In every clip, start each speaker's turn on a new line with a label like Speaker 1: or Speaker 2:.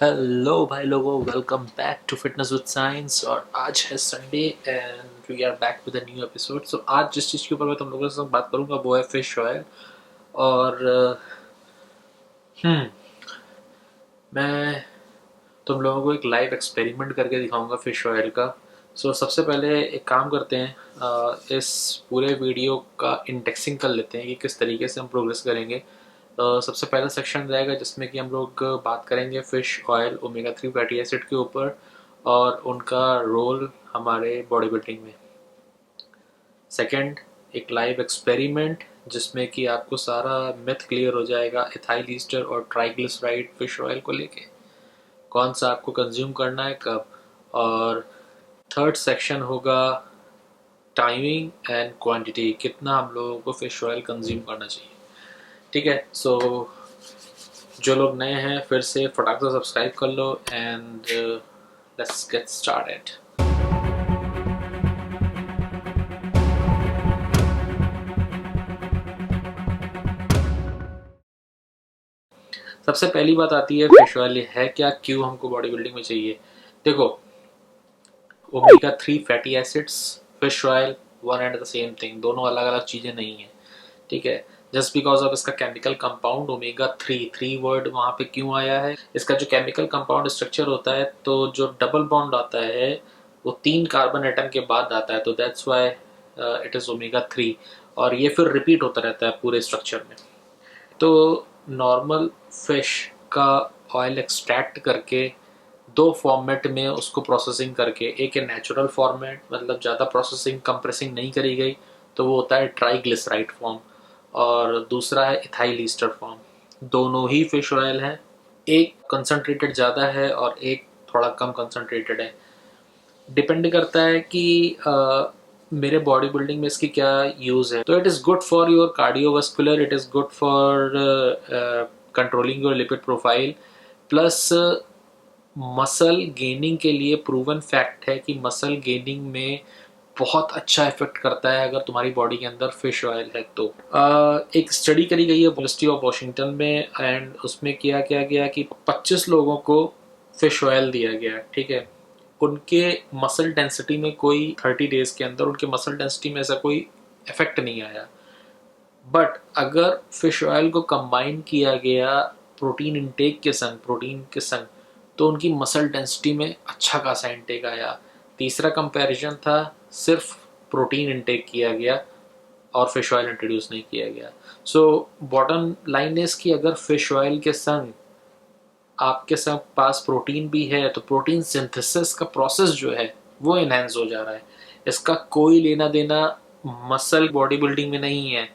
Speaker 1: Hello भाई लोगों, welcome back to fitness with science. और आज है Sunday and we are back with a new episode. So आज जिस चीज़ के ऊपर मैं तुम लोगों के साथ बात करूंगा वो है फिश ऑयल। और मैं तुम लोगों को एक लाइव एक्सपेरिमेंट करके दिखाऊंगा फिश ऑयल का। सो सबसे पहले एक काम करते हैं, इस पूरे वीडियो का इंडेक्सिंग कर लेते हैं कि किस तरीके से हम प्रोग्रेस करेंगे। सबसे पहला सेक्शन रहेगा जिसमें कि हम लोग बात करेंगे fish oil omega 3 fatty acid के ऊपर और उनका रोल हमारे बॉडी बिल्डिंग में। सेकंड, एक लाइव एक्सपेरिमेंट जिसमें कि आपको सारा मिथ क्लियर हो जाएगा इथाइल ईस्टर और ट्राइग्लिसराइड फिश ऑयल को लेके, कौन सा आपको कंज्यूम करना है कब। और थर्ड सेक्शन होगा टाइमिंग एंड क्वांटिटी, कितना हम लोगों को फिश ऑयल कंज्यूम करना चाहिए। ठीक है, सो जो लोग नए हैं फिर से फटाक से सब्सक्राइब कर लो एंड लेट्स गेट स्टार्टेड। सबसे पहली बात आती है फिश ऑयल है क्या, क्यों हमको बॉडी बिल्डिंग में चाहिए। देखो, omega 3 fatty acids, fish oil, one and the same thing, दोनों अलग अलग चीज़ें नहीं है। ठीक है, जस्ट बिकॉज ऑफ इसका केमिकल कंपाउंड ओमेगा 3 वर्ड वहाँ पे क्यों आया है, इसका जो केमिकल कंपाउंड स्ट्रक्चर होता है तो जो डबल बॉन्ड आता है वो 3 कार्बन एटम के बाद आता है, तो that's why it is omega 3। और ये फिर रिपीट होता रहता है पूरे स्ट्रक्चर में। तो नॉर्मल फिश का ऑयल एक्सट्रैक्ट करके दो फॉर्मेट में उसको प्रोसेसिंग करके, एक है नेचुरल फॉर्मेट, मतलब ज़्यादा प्रोसेसिंग कंप्रेसिंग नहीं करी गई, तो वो होता है ट्राइग्लिसराइड फॉर्म। और दूसरा है इथाइल ईस्टर फॉर्म। दोनों ही फिश ऑयल हैं, एक कंसनट्रेटेड ज़्यादा है और एक थोड़ा कम कंसनट्रेटेड है। डिपेंड करता है कि मेरे बॉडी बिल्डिंग में इसकी क्या यूज़ है। तो it is good for your cardiovascular, it is good for controlling your lipid profile, plus muscle gaining के लिए प्रूवन फैक्ट है कि मसल गेनिंग में बहुत अच्छा इफेक्ट करता है अगर तुम्हारी बॉडी के अंदर फिश ऑयल है तो। एक स्टडी करी गई है यूनिवर्सिटी ऑफ वॉशिंगटन में एंड उसमें किया क्या गया कि 25 लोगों को फिश ऑयल दिया गया। ठीक है, उनके मसल डेंसिटी में कोई 30 डेज के अंदर उनके मसल डेंसिटी में ऐसा कोई इफेक्ट नहीं आया। बट अगर फिश ऑयल को कंबाइन किया गया प्रोटीन इंटेक के संग, प्रोटीन के संग, तो उनकी मसल डेंसिटी में अच्छा खासा इंटेक आया। तीसरा कंपैरिजन था, सिर्फ प्रोटीन इंटेक किया गया और फिश ऑयल इंट्रोड्यूस नहीं किया गया। सो बॉटम लाइन इज कि अगर फिश ऑयल के संग आपके सब पास प्रोटीन भी है तो प्रोटीन सिंथेसिस का प्रोसेस जो है वो इनहेंस हो जा रहा है। इसका कोई लेना देना मसल बॉडी बिल्डिंग में नहीं है।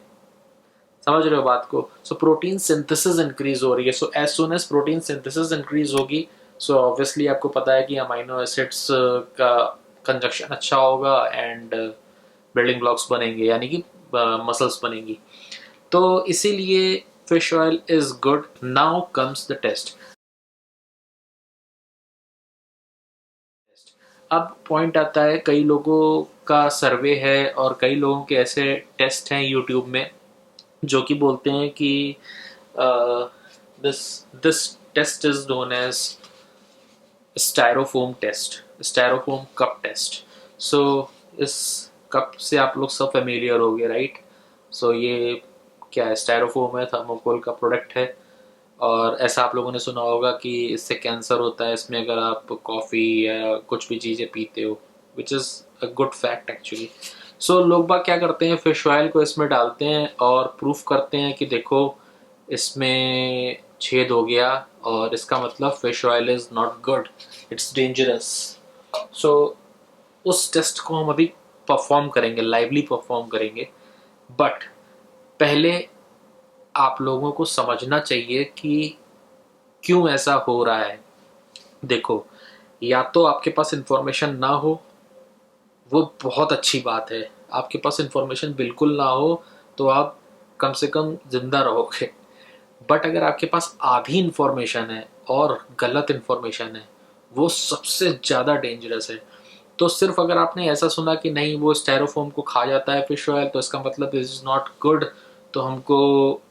Speaker 1: समझ रहे हो बात को। सो प्रोटीन सिंथेसिस इंक्रीज हो रही है। So as soon as protein synthesis increase होगी, सो ऑब्वियसली आपको पता है कि अमाइनो एसिड्स का कंजक्शन अच्छा होगा एंड बिल्डिंग ब्लॉक्स बनेंगे, यानी कि मसल्स बनेंगी। तो इसीलिए fish oil is good. Now comes the test. अब पॉइंट आता है, कई लोगों का सर्वे है और कई लोगों के ऐसे टेस्ट हैं यूट्यूब में जो कि बोलते हैं कि this this test is known as styrofoam test, styrofoam cup test. So इस कप से आप लोग सब फेमिलियर हो गए, राइट। सो ये क्या है, स्टायरोफोम है, थर्मोकोल का प्रोडक्ट है। और ऐसा आप लोगों ने सुना होगा कि इससे कैंसर होता है इसमें अगर आप कॉफ़ी या कुछ भी चीज़ें पीते हो, which is a good fact actually. So लोग बाग क्या करते हैं, फिश ऑयल को इसमें डालते हैं और प्रूफ करते हैं कि देखो इसमें छेद हो गया और इसका मतलब fish oil is not good, it's dangerous. So उस टेस्ट को हम अभी परफॉर्म करेंगे, लाइवली परफॉर्म करेंगे। बट पहले आप लोगों को समझना चाहिए कि क्यों ऐसा हो रहा है। देखो, या तो आपके पास इंफॉर्मेशन ना हो, वो बहुत अच्छी बात है। आपके पास इंफॉर्मेशन बिल्कुल ना हो तो आप कम से कम जिंदा रहोगे। बट अगर आपके पास आधी इंफॉर्मेशन है और गलत इंफॉर्मेशन है, वो सबसे ज़्यादा डेंजरस है। तो सिर्फ अगर आपने ऐसा सुना कि नहीं वो स्टेरोफोम को खा जाता है फिश ऑयल तो इसका मतलब दिस इज़ नॉट गुड, तो हमको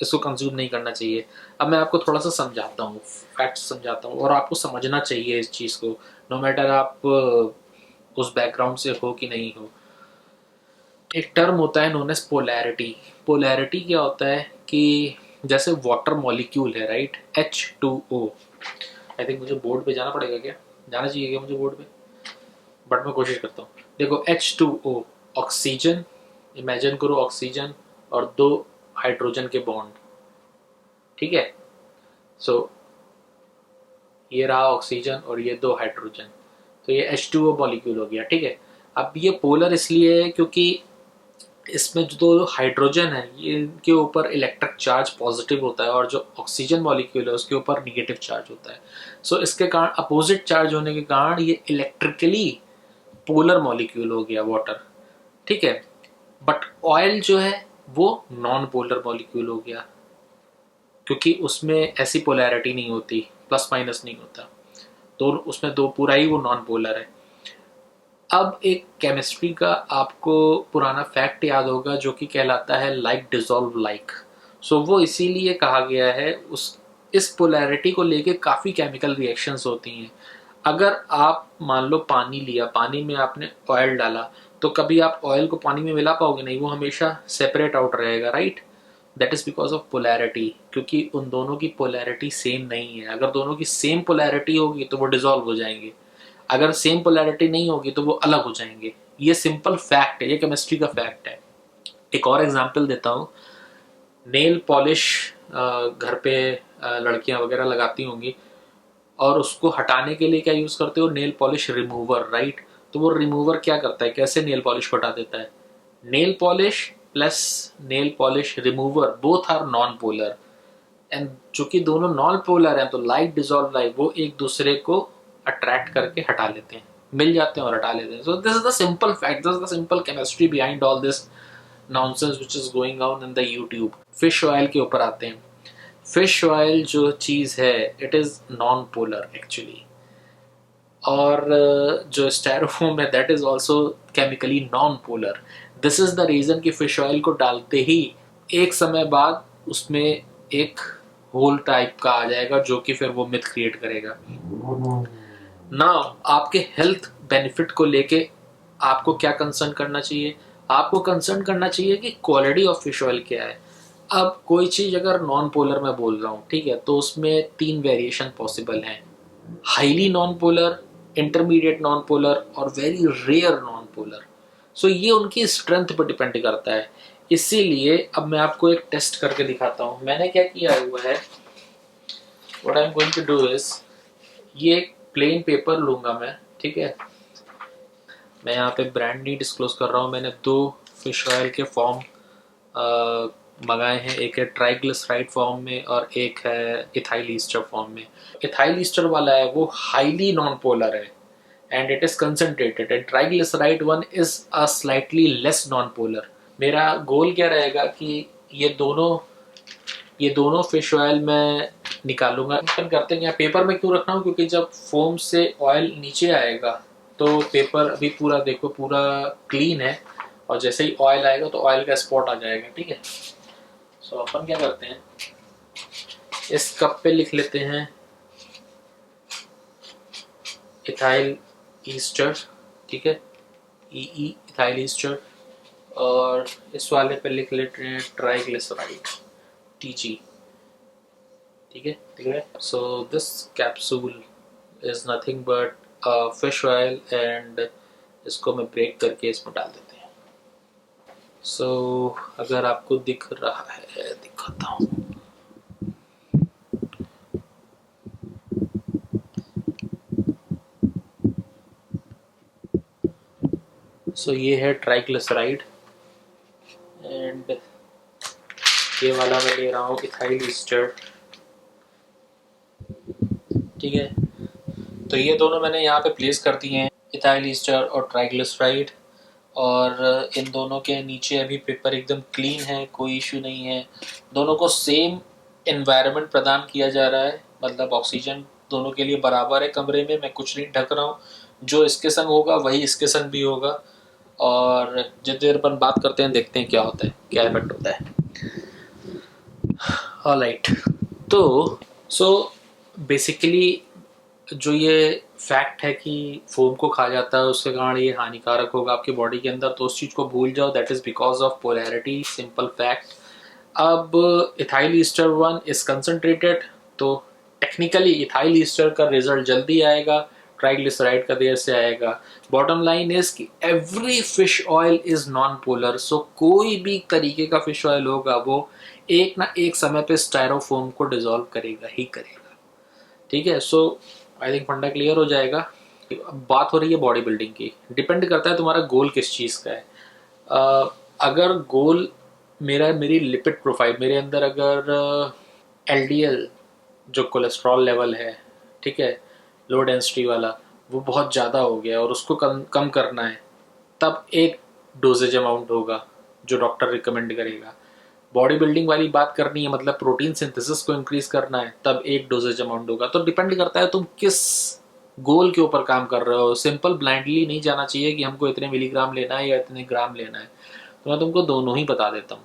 Speaker 1: इसको कंज्यूम नहीं करना चाहिए। अब मैं आपको थोड़ा सा समझाता हूँ, फैक्ट्स समझाता हूँ, और आपको समझना चाहिए इस चीज़ को, नो मैटर आप उस बैकग्राउंड से हो कि नहीं हो। एक टर्म होता है नोन एज पोलैरिटी। पोलैरिटी क्या होता है कि जैसे वाटर मॉलिक्यूल है, राइट, H2O। आई थिंक मुझे बोर्ड पे जाना पड़ेगा क्या, जाना चाहिए क्या मुझे बोर्ड पे, बट मैं कोशिश करता हूँ। देखो H2O, ऑक्सीजन, इमेजिन करो ऑक्सीजन और दो हाइड्रोजन के बॉन्ड, ठीक है। सो ये रहा ऑक्सीजन और ये दो हाइड्रोजन, तो ये H2O मॉलिक्यूल हो गया, ठीक है। अब ये पोलर इसलिए है क्योंकि इसमें जो दो हाइड्रोजन है ये इनके ऊपर इलेक्ट्रिक चार्ज पॉजिटिव होता है और जो ऑक्सीजन मॉलिक्यूल है उसके ऊपर निगेटिव चार्ज होता है। सो इसके कारण अपोजिट चार्ज होने के कारण ये इलेक्ट्रिकली पोलर मॉलिक्यूल हो गया वाटर, ठीक है। बट ऑयल जो है वो नॉन पोलर मॉलिक्यूल हो गया क्योंकि उसमें ऐसी पोलैरिटी नहीं होती, प्लस माइनस नहीं होता, तो उसमें दो पूरा ही वो नॉन पोलर है। अब एक केमिस्ट्री का आपको पुराना फैक्ट याद होगा जो कि कहलाता है लाइक डिसॉल्व लाइक। सो वो इसीलिए कहा गया है, उस इस पोलैरिटी को लेके काफ़ी केमिकल रिएक्शंस होती हैं। अगर आप मान लो पानी लिया, पानी में आपने ऑयल डाला, तो कभी आप ऑयल को पानी में मिला पाओगे नहीं, वो हमेशा सेपरेट आउट रहेगा, right. That is because of polarity, क्योंकि उन दोनों की पोलैरिटी सेम नहीं है। अगर दोनों की सेम पोलैरिटी होगी तो वो डिसॉल्व हो जाएंगे, अगर सेम पोलैरिटी नहीं होगी तो वो अलग हो जाएंगे। ये सिंपल फैक्ट है, ये केमिस्ट्री का फैक्ट है। एक और एग्जांपल देता हूँ। नेल पॉलिश घर पे लड़कियां वगैरह लगाती होंगी और उसको हटाने के लिए क्या यूज करते हो, नेल पॉलिश रिमूवर, राइट। तो वो रिमूवर क्या करता है, कैसे नेल पॉलिश को हटा देता है, nail polish plus nail polish remover both are non polar, and चूंकि दोनों नॉन पोलर हैं तो लाइक डिसॉल्व लाइक वो एक दूसरे को अट्रैक्ट करके हटा लेते हैं, मिल जाते हैं और हटा लेते हैं। So this is the simple fact, this is the simple chemistry behind all this nonsense which is going on in the YouTube. Fish oil के ऊपर आते हैं। फिश ऑयल जो चीज है it is non polar actually, और जो styrofoam है that is also chemically non polar. This is the reason कि फिश ऑयल को डालते ही एक समय बाद उसमें एक होल टाइप का आ जाएगा जो कि फिर वो मिथ क्रिएट करेगा। ना आपके हेल्थ बेनिफिट को लेके आपको क्या कंसर्न करना चाहिए, आपको कंसर्न करना चाहिए कि क्वालिटी ऑफ फिश ऑयल क्या है। अब कोई चीज अगर नॉन पोलर मैं बोल रहा हूँ, ठीक है, तो उसमें तीन वेरिएशन पॉसिबल हैं, highly non polar, intermediate non polar और वेरी रेयर नॉन पोलर। सो ये उनकी स्ट्रेंथ पर डिपेंड करता है। इसीलिए अब मैं आपको एक टेस्ट करके दिखाता हूँ। मैंने क्या किया हुआ है, what I am going to do is, ये एक प्लेन पेपर लूंगा मैं, ठीक है। मैं यहाँ पे ब्रांड नहीं डिस्क्लोज कर रहा हूँ। मैंने दो फिश ऑयल के फॉर्म मंगाए हैं, एक है ट्राइग्लिसराइड फॉर्म में और एक है इथाइल ईस्टर फॉर्म में। इथाइल ईस्टर वाला है वो हाईली नॉन पोलर है and it is concentrated, and triglyceride one is a slightly less non polar. मेरा गोल क्या रहेगा कि ये दोनों फिश ऑयल मैं निकालूंगा। करते हैं, पेपर में क्यों रख रहा हूँ, क्योंकि जब फोम से ऑयल नीचे आएगा तो पेपर अभी पूरा देखो पूरा क्लीन है, और जैसे ही ऑयल आएगा तो ऑयल का स्पॉट आ जाएगा, ठीक है। सो अपन क्या करते हैं, इस कप पे लिख लेते हैं इथाइल ईस्टर, ठीक है, ई इथाइल ईस्टर, और इस वाले पे लिख लेते हैं ट्राइग्लिसराइड, TG, ठीक है। So this capsule is nothing but fish oil, and इसको मैं ब्रेक करके इसमें डाल देते हैं। सो अगर आपको दिख रहा है दिखाता हूँ। सो ये है ट्राइग्लिसराइड एंड ये वाला मैं ले रहा हूँ इथाइल ईस्टर, ठीक है। तो ये दोनों मैंने यहाँ पे प्लेस कर दिए हैं, इथाइल ईस्टर और ट्राइग्लिसराइड, और इन दोनों के नीचे अभी पेपर एकदम क्लीन है, कोई इशू नहीं है। दोनों को सेम एनवायरनमेंट प्रदान किया जा रहा है, मतलब ऑक्सीजन दोनों के लिए बराबर है कमरे में, मैं कुछ नहीं ढक रहा हूँ। जो इसके संग होगा वही इसके संग भी होगा, और जितनी देर अपन बात करते हैं देखते हैं क्या होता है, क्या इफेक्ट होता है। ऑलराइट, तो सो बेसिकली जो ये फैक्ट है कि फोम को खा जाता है उसके कारण ये हानिकारक होगा आपकी बॉडी के अंदर, तो उस चीज़ को भूल जाओ, that is because of polarity, simple fact. अब ethyl ester one is concentrated, तो टेक्निकली इथाइल ईस्टर का रिजल्ट जल्दी आएगा, ट्राइग्लिसराइड का देर से आएगा। बॉटम लाइन इज कि every fish oil is non polar, so कोई भी तरीके का फिश ऑयल होगा वो एक ना एक समय पे स्टायरोफोम को डिजोल्व करेगा ही करेगा। ठीक है, सो आई थिंक फंडा क्लियर हो जाएगा। अब बात हो रही है बॉडी बिल्डिंग की, डिपेंड करता है तुम्हारा गोल किस चीज़ का है। अगर गोल मेरी लिपिड प्रोफाइल, मेरे अंदर अगर एलडीएल जो कोलेस्ट्रॉल लेवल है, ठीक है, लो डेंसिटी वाला, वो बहुत ज़्यादा हो गया और उसको कम कम करना है, तब एक डोजेज अमाउंट होगा जो डॉक्टर रिकमेंड करेगा। बॉडी बिल्डिंग वाली बात करनी है, मतलब प्रोटीन सिंथेसिस को इंक्रीज करना है, तब एक डोजेज अमाउंट होगा। तो डिपेंड करता है तुम किस गोल के ऊपर काम कर रहे हो। सिंपल ब्लाइंडली नहीं जाना चाहिए कि हमको इतने मिलीग्राम लेना है या इतने ग्राम लेना है, तो मैं तुमको दोनों ही बता देता हूँ।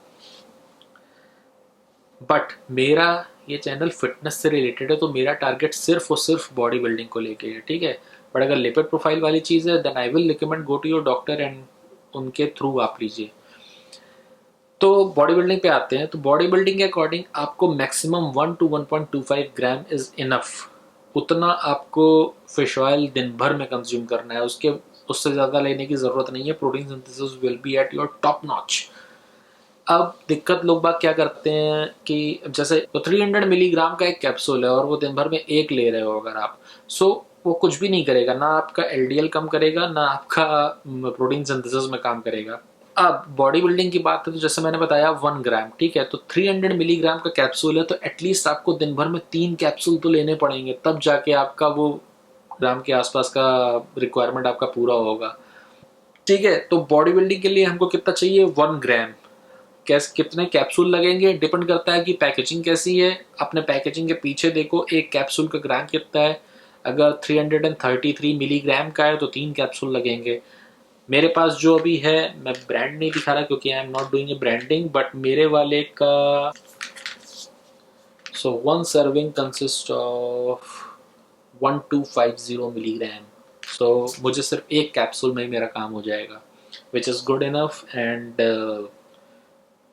Speaker 1: बट मेरा ये चैनल फिटनेस से रिलेटेड है, तो मेरा टारगेट सिर्फ और सिर्फ बॉडी बिल्डिंग को लेके है, ठीक है। बट अगर लिपिड प्रोफाइल वाली चीज़ है, then I will recommend go to your doctor and उनके थ्रू आप लीजिए। तो बॉडी बिल्डिंग पे आते हैं, तो बॉडी बिल्डिंग के अकॉर्डिंग आपको maximum 1 to 1.25 gram is enough. उतना आपको फिश ऑयल दिन भर में कंज्यूम करना है, उससे ज़्यादा लेने की ज़रूरत नहीं है। Protein synthesis will be at your top notch. अब दिक्कत लोग बाग क्या करते हैं कि जैसे तो 300 मिलीग्राम का एक कैप्सूल है और वो दिन भर में एक ले रहे हो अगर आप, सो वो कुछ भी नहीं करेगा, ना आपका एलडीएल कम करेगा ना आपका प्रोटीन सिंथेसिस में काम करेगा। अब बॉडी बिल्डिंग की बात है तो जैसे मैंने बताया 1 ग्राम, ठीक है, तो 300 मिलीग्राम का कैप्सूल है, तो एटलीस्ट आपको दिन भर में 3 कैप्सूल तो लेने पड़ेंगे, तब जाके आपका वो ग्राम के आसपास का रिक्वायरमेंट आपका पूरा होगा। ठीक है, तो बॉडी बिल्डिंग के लिए हमको कितना चाहिए, 1 ग्राम। कैसे कितने कैप्सूल लगेंगे डिपेंड करता है कि पैकेजिंग कैसी है। अपने पैकेजिंग के पीछे देखो एक कैप्सूल का ग्राम कितना है। अगर 333 मिलीग्राम का है तो 3 कैप्सूल लगेंगे। मेरे पास जो अभी है, मैं ब्रांड नहीं दिखा रहा क्योंकि I am not doing a branding, but मेरे वाले का सो 1 सर्विंग कंसिस्ट ऑफ 1250 मिलीग्राम। सो मुझे सिर्फ एक कैप्सूल में ही मेरा काम हो जाएगा, which is good enough and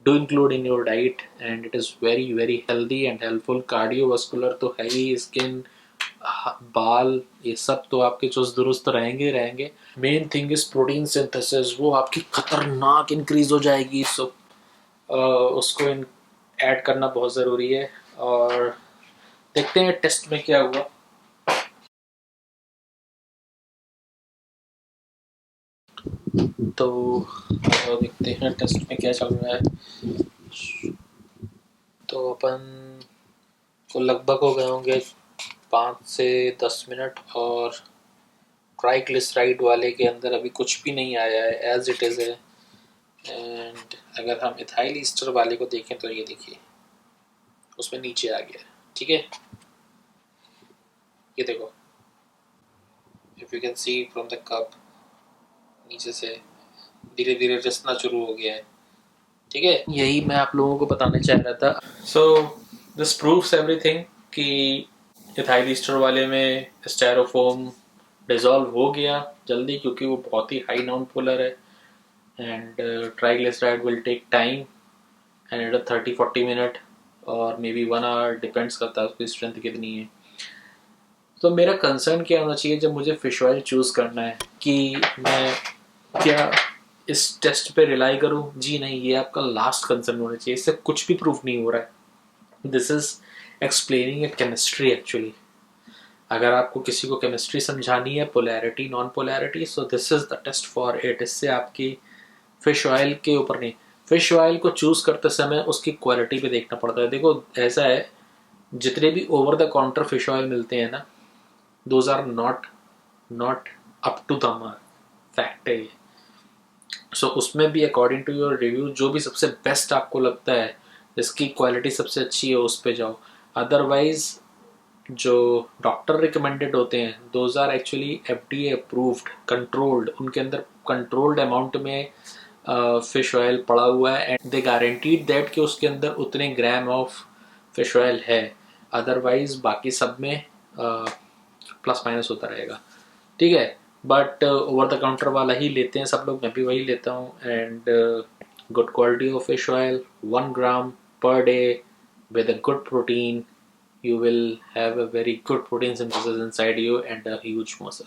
Speaker 1: do include in your diet, and it is very very healthy and helpful. Cardiovascular तो है ही, स्किन, बाल, ये सब तो आपके चुस्त दुरुस्त रहेंगे रहेंगे। Main thing is protein synthesis, वो आपकी खतरनाक इंक्रीज हो जाएगी। सो उसको ऐड करना बहुत ज़रूरी है और देखते हैं टेस्ट में क्या हुआ। तो देखते हैं टेस्ट में क्या चल रहा है। तो अपन को लगभग हो गए होंगे 5 से 10 मिनट, और ट्राइग्लिसराइड वाले के अंदर अभी कुछ भी नहीं आया है, एज इट इज़ है। एंड अगर हम इथाइल ईस्टर वाले को देखें तो ये देखिए उसमें नीचे आ गया, ठीक है, ये देखो, if you can see from the cup, नीचे से धीरे धीरे रिसना शुरू हो गया है, ठीक है। यही मैं आप लोगों को बताना चाह रहा था। सो दिस प्रूव्स एवरीथिंग कि इथाइल ईस्टर वाले में स्टायरोफोम डिजॉल्व हो गया जल्दी, क्योंकि वो बहुत ही हाई नॉन पोलर है। And triglyceride will take time and 30-40 minute और मे बी 1 आवर, डिपेंड्स करता है उसकी स्ट्रेंथ कितनी है। तो मेरा कंसर्न क्या होना चाहिए जब मुझे फिश ऑयल चूज़ करना है, कि मैं क्या इस टेस्ट पे रिलाई करूं? जी नहीं, ये आपका लास्ट कंसर्न होना चाहिए, इससे कुछ भी प्रूफ नहीं हो रहा है। This is explaining a chemistry actually. अगर आपको किसी को केमिस्ट्री समझानी है, polarity non polarity, so this is the test for it. इससे आपकी फिश ऑयल के ऊपर नहीं, फिश ऑयल को चूज़ करते समय उसकी क्वालिटी पे देखना पड़ता है। देखो ऐसा है, जितने भी over the counter fish oil मिलते हैं ना, those are not up to the mark, fact है ये। सो उसमें भी अकॉर्डिंग टू योर रिव्यू जो भी सबसे बेस्ट आपको लगता है, जिसकी क्वालिटी सबसे अच्छी है, उस पे जाओ। अदरवाइज जो डॉक्टर रिकमेंडेड होते हैं, those are actually FDA approved, controlled, उनके अंदर कंट्रोल्ड अमाउंट में फिश ऑयल पड़ा हुआ है, एंड दे गारंटीड दैट कि उसके अंदर उतने ग्राम ऑफ फिश ऑयल है, अदरवाइज बाकी सब में प्लस माइनस होता रहेगा, ठीक है। बट ओवर द काउंटर वाला ही लेते हैं सब लोग, मैं भी वही लेता हूँ। And good quality of fish oil 1 gram per day with a good protein, you will have a very good protein synthesis inside you and a huge muscle.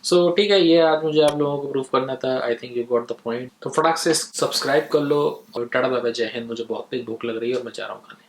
Speaker 1: सो ठीक है, ये आज मुझे आप लोगों को प्रूफ करना था। I think you got the point. तो फटाक से सब्सक्राइब कर लो और टाटा बाय बाय, जय हिंद। मुझे बहुत तेज भूख लग रही है और मैं जा रहा हूँ खाने।